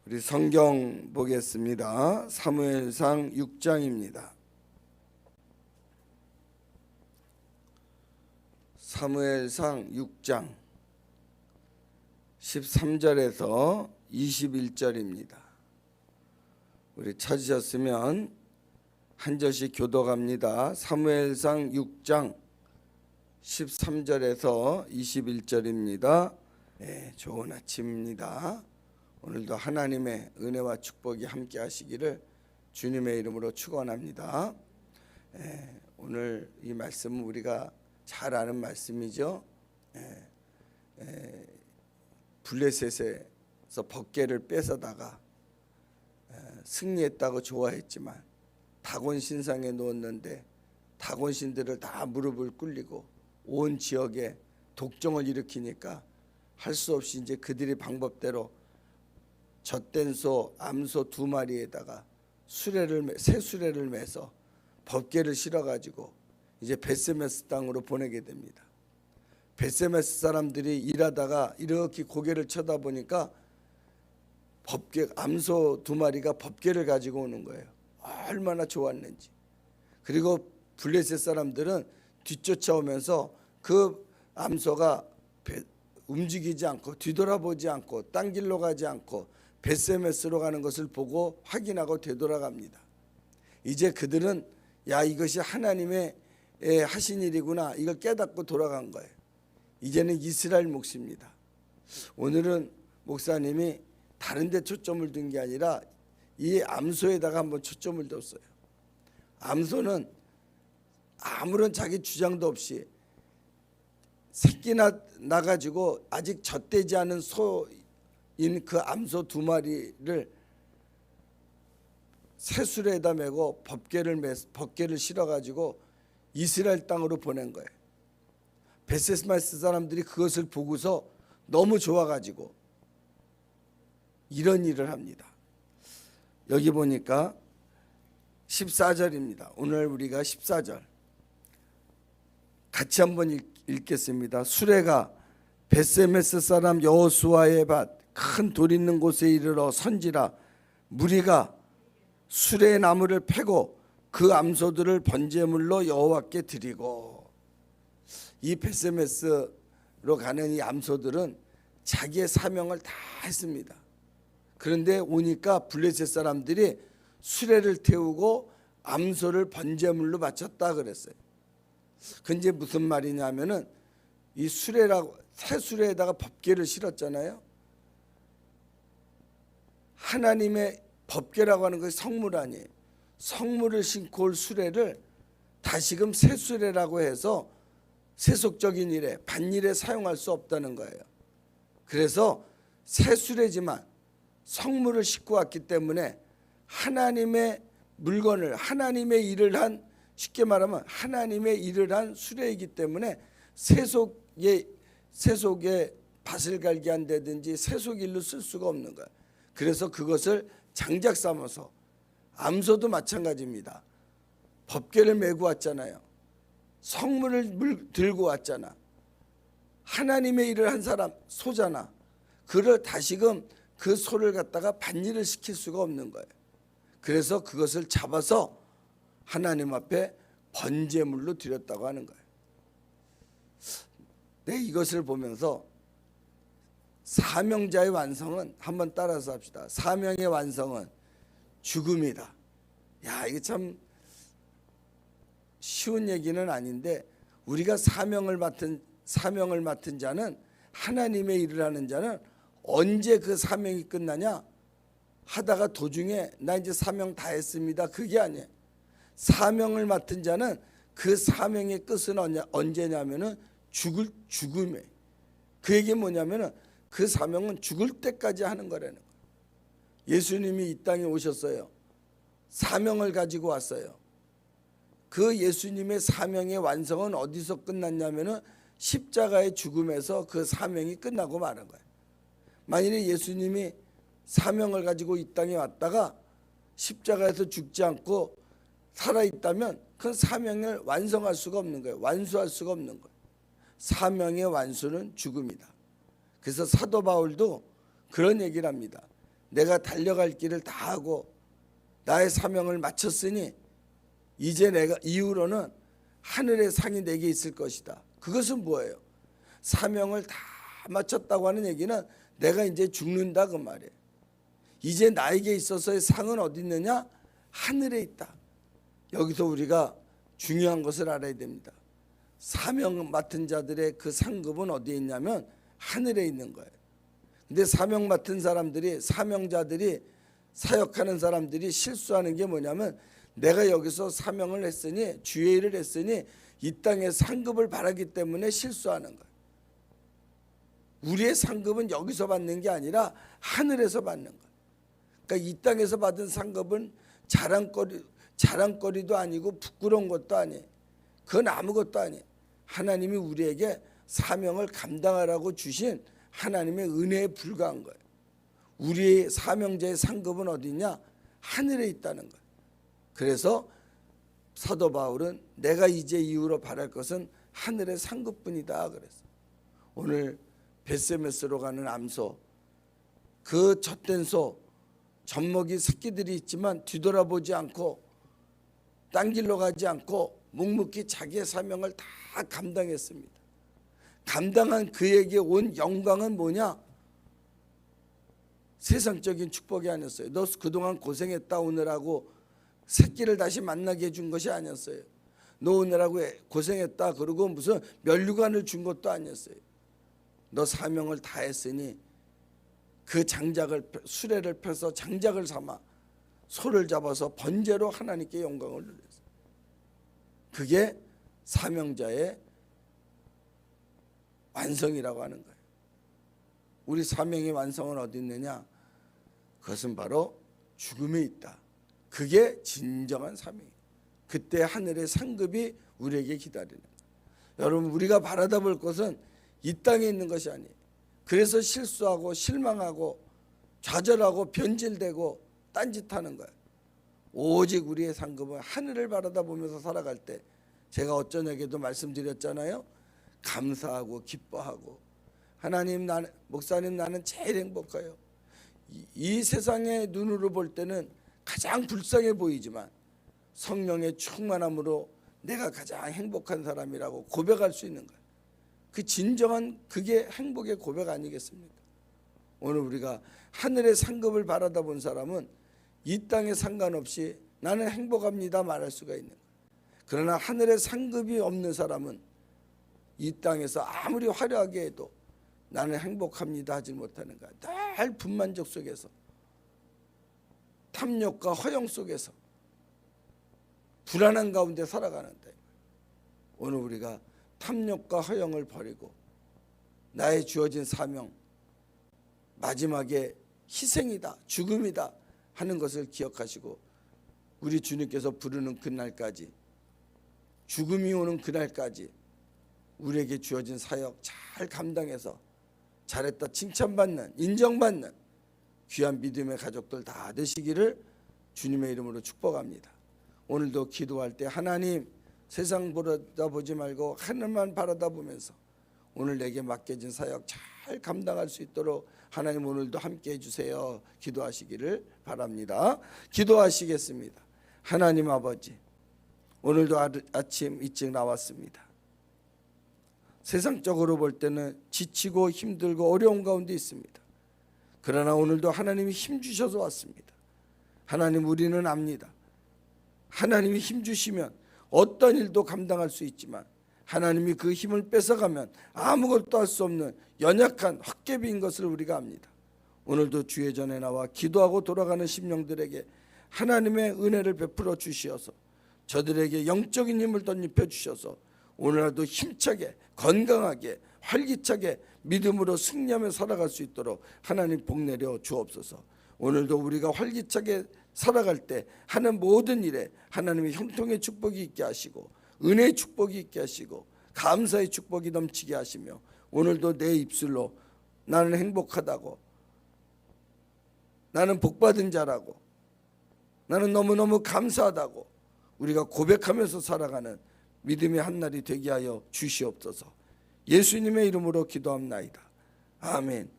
우리 성경 보겠습니다. 사무엘상 6장입니다. 사무엘상 6장 13절에서 21절입니다. 우리 찾으셨으면 한 절씩 교독합니다. 사무엘상 6장 13절에서 21절입니다. 좋은 아침입니다. 오늘도 하나님의 은혜와 축복이 함께 하시기를 주님의 이름으로 축원합니다. 오늘 이 말씀은 우리가 잘 아는 말씀이죠. 블레셋에서 법궤를 뺏어다가 승리했다고 좋아했지만 다곤 신상에 놓았는데 다곤 신들을 다 무릎을 꿇리고 온 지역에 독종을 일으키니까 할 수 없이 이제 그들이 방법대로 젖된 소, 암소 2마리에다가 새 수레를 매서 법궤를 실어가지고 이제 벳세메스 땅으로 보내게 됩니다. 벳세메스 사람들이 일하다가 이렇게 고개를 쳐다보니까 암소 2마리가 법궤를 가지고 오는 거예요. 얼마나 좋았는지. 그리고 블레셋 사람들은 뒤쫓아오면서 그 암소가 움직이지 않고 뒤돌아보지 않고 딴 길로 가지 않고 벳세메스로 가는 것을 보고 확인하고 되돌아갑니다. 이제 그들은 이것이 하나님의 하신 일이구나, 이걸 깨닫고 돌아간 거예요. 이제는 이스라엘 몫입니다. 오늘은 목사님이 다른 데 초점을 둔 게 아니라 이 암소에다가 한번 초점을 뒀어요. 암소는 아무런 자기 주장도 없이 새끼나 나가지고 아직 젖되지 않은 소인 그 암소 2마리를 새수레에다 메고 법궤를 실어가지고 이스라엘 땅으로 보낸 거예요. 벳세메스 사람들이 그것을 보고서 너무 좋아가지고 이런 일을 합니다. 여기 보니까 14절입니다. 오늘 우리가 14절 같이 한번 읽겠습니다. 수레가 벳세메스 사람 여호수아의 밭 큰 돌 있는 곳에 이르러 선지라 무리가 수레의 나무를 패고 그 암소들을 번제물로 여호와께 드리고. 이 벳세메스로 가는 이 암소들은 자기의 사명을 다 했습니다. 그런데 오니까 블레셋 사람들이 수레를 태우고 암소를 번제물로 바쳤다 그랬어요. 근데 무슨 말이냐면은 이 새 수레에다가 법궤를 실었잖아요. 하나님의 법궤라고 하는 것이 성물 아니에요. 성물을 신고 올 수레를 다시금 새 수레라고 해서 세속적인 일에 반일에 사용할 수 없다는 거예요. 그래서 새 수레지만 성물을 싣고 왔기 때문에 하나님의 물건을, 하나님의 일을 한, 쉽게 말하면 하나님의 일을 한 수레이기 때문에 세속에 밭을 갈게 한다든지 세속일로 쓸 수가 없는 거예요. 그래서 그것을 장작 삼아서, 암소도 마찬가지입니다. 법궤를 메고 왔잖아요. 성물을 들고 왔잖아. 하나님의 일을 한 사람, 소잖아. 그를 다시금 그 소를 갖다가 반일을 시킬 수가 없는 거예요. 그래서 그것을 잡아서 하나님 앞에 번제물로 드렸다고 하는 거예요. 이것을 보면서 사명자의 완성은, 한번 따라서 합시다. 사명의 완성은 죽음이다. 이게 참 쉬운 얘기는 아닌데, 우리가 사명을 맡은 자는, 하나님의 일을 하는 자는 언제 그 사명이 끝나냐 하다가 도중에 나 이제 사명 다 했습니다, 그게 아니에요. 사명을 맡은 자는 그 사명의 끝은 언제냐면은 죽음이에요. 그 얘기 뭐냐면은 그 사명은 죽을 때까지 하는 거라는 거예요. 예수님이 이 땅에 오셨어요. 사명을 가지고 왔어요. 그 예수님의 사명의 완성은 어디서 끝났냐면은 십자가의 죽음에서 그 사명이 끝나고 마는 거예요. 만일에 예수님이 사명을 가지고 이 땅에 왔다가 십자가에서 죽지 않고 살아있다면 그 사명을 완성할 수가 없는 거예요. 완수할 수가 없는 거예요. 사명의 완수는 죽음이다. 그래서 사도 바울도 그런 얘기를 합니다. 내가 달려갈 길을 다 하고 나의 사명을 마쳤으니 이제 내가 이후로는 하늘의 상이 내게 있을 것이다. 그것은 뭐예요? 사명을 다 마쳤다고 하는 얘기는 내가 이제 죽는다 그 말이에요. 이제 나에게 있어서의 상은 어디 있느냐? 하늘에 있다. 여기서 우리가 중요한 것을 알아야 됩니다. 사명 맡은 자들의 그 상급은 어디에 있냐면 하늘에 있는 거예요. 근데 사명 맡은 사람들이, 사명자들이, 사역하는 사람들이 실수하는 게 뭐냐면 내가 여기서 사명을 했으니, 주의 일을 했으니 이 땅에 상급을 바라기 때문에 실수하는 거예요. 우리의 상급은 여기서 받는 게 아니라 하늘에서 받는 거예요. 그러니까 이 땅에서 받은 상급은 자랑거리도 아니고 부끄러운 것도 아니에요. 그건 아무것도 아니에요. 하나님이 우리에게 사명을 감당하라고 주신 하나님의 은혜에 불과한 거예요. 우리의 사명자의 상급은 어디냐? 하늘에 있다는 거예요. 그래서 사도 바울은 내가 이제 이후로 바랄 것은 하늘의 상급뿐이다 그랬어요. 오늘 벳세메스로 가는 암소, 그 젖된 소, 젖먹이 새끼들이 있지만 뒤돌아보지 않고 딴 길로 가지 않고 묵묵히 자기의 사명을 다 감당했습니다. 감당한 그에게 온 영광은 뭐냐? 세상적인 축복이 아니었어요. 너 그동안 고생했다 오늘하고 새끼를 다시 만나게 해준 것이 아니었어요. 너 오늘하고 고생했다 그러고 무슨 면류관을 준 것도 아니었어요. 너 사명을 다 했으니 그 장작을, 수레를 펴서 장작을 삼아 소를 잡아서 번제로 하나님께 영광을 돌렸어요. 그게 사명자의 완성이라고 하는 거예요. 우리 사명의 완성은 어디 있느냐? 그것은 바로 죽음에 있다. 그게 진정한 사명이에요. 그때 하늘의 상급이 우리에게 기다리는 거예요. 여러분, 우리가 바라다 볼 것은 이 땅에 있는 것이 아니에요. 그래서 실수하고 실망하고 좌절하고 변질되고 딴짓하는 거예요. 오직 우리의 상급은 하늘을 바라다 보면서 살아갈 때, 제가 어쩌냐에도 말씀드렸잖아요. 감사하고 기뻐하고, 하나님, 목사님, 나는 제일 행복해요. 이 세상의 눈으로 볼 때는 가장 불쌍해 보이지만 성령의 충만함으로 내가 가장 행복한 사람이라고 고백할 수 있는 거예요. 그 진정한, 그게 행복의 고백 아니겠습니까? 오늘 우리가 하늘의 상급을 바라다 본 사람은 이 땅에 상관없이 나는 행복합니다 말할 수가 있는 거예요. 그러나 하늘의 상급이 없는 사람은 이 땅에서 아무리 화려하게 해도 나는 행복합니다 하지 못하는 거야. 늘 분만족 속에서, 탐욕과 허영 속에서 불안한 가운데 살아가는데, 오늘 우리가 탐욕과 허영을 버리고 나의 주어진 사명, 마지막에 희생이다, 죽음이다 하는 것을 기억하시고, 우리 주님께서 부르는 그날까지, 죽음이 오는 그날까지 우리에게 주어진 사역 잘 감당해서 잘했다 칭찬받는, 인정받는 귀한 믿음의 가족들 다 되시기를 주님의 이름으로 축복합니다. 오늘도 기도할 때 하나님, 세상 바라보지 말고 하늘만 바라다보면서 오늘 내게 맡겨진 사역 잘 감당할 수 있도록 하나님 오늘도 함께 해주세요. 기도하시기를 바랍니다. 기도하시겠습니다. 하나님 아버지, 오늘도 아침 일찍 나왔습니다. 세상적으로 볼 때는 지치고 힘들고 어려운 가운데 있습니다. 그러나 오늘도 하나님이 힘 주셔서 왔습니다. 하나님, 우리는 압니다. 하나님이 힘 주시면 어떤 일도 감당할 수 있지만 하나님이 그 힘을 뺏어가면 아무것도 할 수 없는 연약한 헛개비인 것을 우리가 압니다. 오늘도 주의 전에 나와 기도하고 돌아가는 심령들에게 하나님의 은혜를 베풀어 주시어서 저들에게 영적인 힘을 덧입혀 주셔서 오늘날도 힘차게, 건강하게, 활기차게 믿음으로 승리하며 살아갈 수 있도록 하나님 복 내려 주옵소서. 오늘도 우리가 활기차게 살아갈 때 하는 모든 일에 하나님의 형통의 축복이 있게 하시고, 은혜의 축복이 있게 하시고, 감사의 축복이 넘치게 하시며, 오늘도 내 입술로 나는 행복하다고, 나는 복받은 자라고, 나는 너무너무 감사하다고 우리가 고백하면서 살아가는 믿음의 한날이 되게 하여 주시옵소서. 예수님의 이름으로 기도합나이다. 아멘.